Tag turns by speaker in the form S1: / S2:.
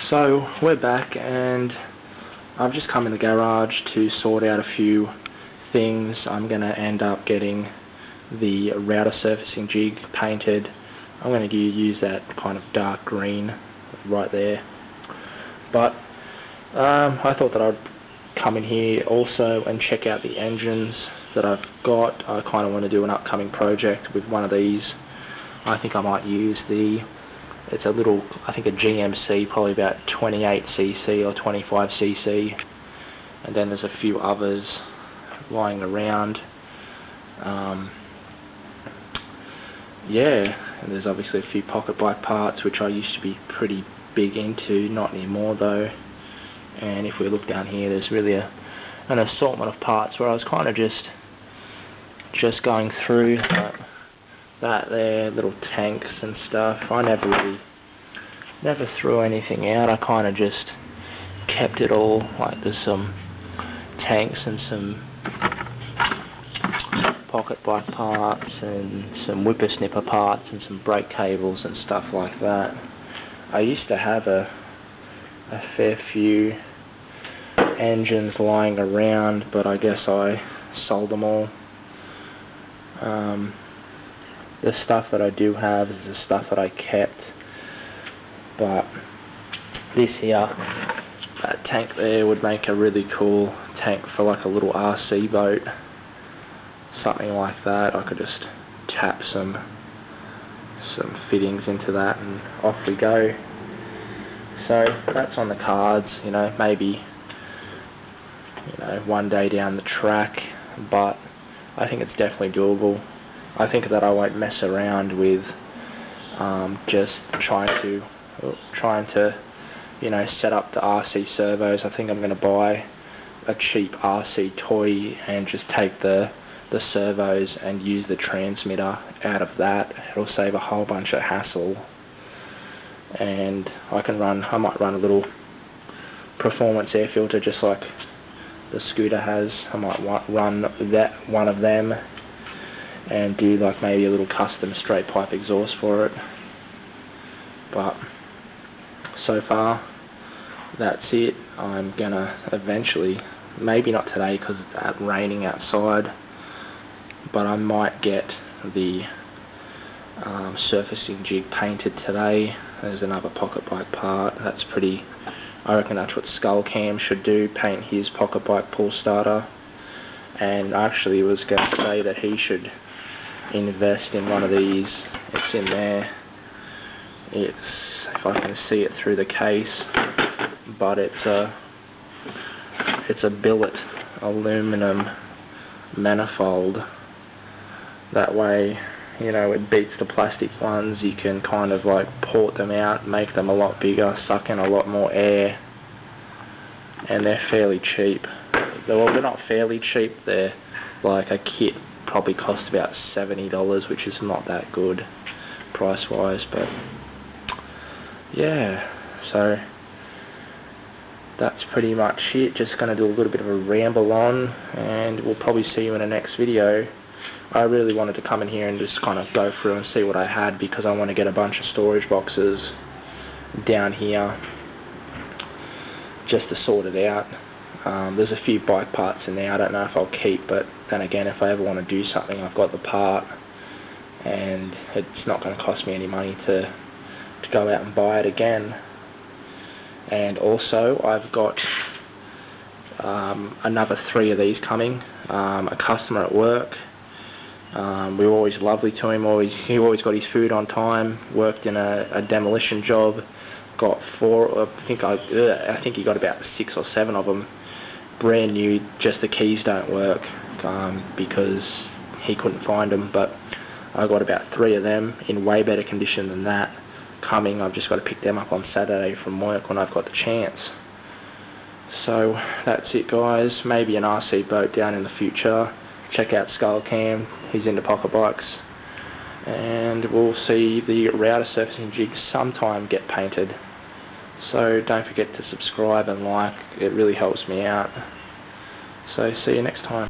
S1: So we're back, and I've just come in the garage to sort out a few things. I'm going to end up getting the router surfacing jig painted. I'm going to use that kind of dark green right there. But I thought that I'd come in here also and check out the engines that I've got. I kind of want to do an upcoming project with one of these. I think I might use it's a little, I think a GMC, probably about 28cc or 25cc, and then there's a few others lying around. Yeah, and there's obviously a few pocket bike parts which I used to be pretty big into, not anymore though. And if we look down here, there's really an assortment of parts where I was kind of just going through that there, little tanks and stuff. I never threw anything out. I kind of just kept it all. Like there's some tanks and some pocket bike parts and some whippersnipper parts and some brake cables and stuff like that. I used to have a fair few engines lying around, but I guess I sold them all. The stuff that I do have is the stuff that I kept, but this here, that tank there would make a really cool tank for like a little RC boat, something like that. I could just tap some fittings into that and off we go. So that's on the cards, maybe one day down the track, but I think it's definitely doable. I think that I won't mess around with just trying to set up the RC servos. I think I'm going to buy a cheap RC toy and just take the servos and use the transmitter out of that. It'll save a whole bunch of hassle, and I might run a little performance air filter just like the scooter has. I might run one of them and do like maybe a little custom straight pipe exhaust for it. But so far that's it. I'm gonna eventually, maybe not today because it's raining outside, but I might get the surfacing jig painted today. There's another pocket bike part. I reckon that's what Skullcam should do, paint his pocket bike pull starter. And I actually was going to say that he should invest in one of these. It's in there. If I can see it through the case, but it's a billet aluminum manifold. That way, it beats the plastic ones. You can kind of like port them out, make them a lot bigger, suck in a lot more air, and they're fairly cheap. Well, they're not fairly cheap, they're like a kit probably costs about $70, which is not that good price wise, but yeah, so that's pretty much it. Just going to do a little bit of a ramble on, and we'll probably see you in the next video. I really wanted to come in here and just kind of go through and see what I had, because I want to get a bunch of storage boxes down here just to sort it out. There's a few bike parts in there I don't know if I'll keep, but then again, if I ever want to do something, I've got the part, and it's not going to cost me any money to go out and buy it again. And also, I've got another 3 of these coming. A customer at work. We were always lovely to him. He always got his food on time. Worked in a demolition job. Got 4. I think he got about 6 or 7 of them, brand new. Just the keys don't work because he couldn't find them. But I got about 3 of them in way better condition than that coming. I've just got to pick them up on Saturday from work when I've got the chance. So that's it, guys. Maybe an RC boat down in the future. Check out Skullcam, he's into pocket bikes, and we'll see the router surfacing jig sometime get painted. So don't forget to subscribe and like, it really helps me out. So see you next time.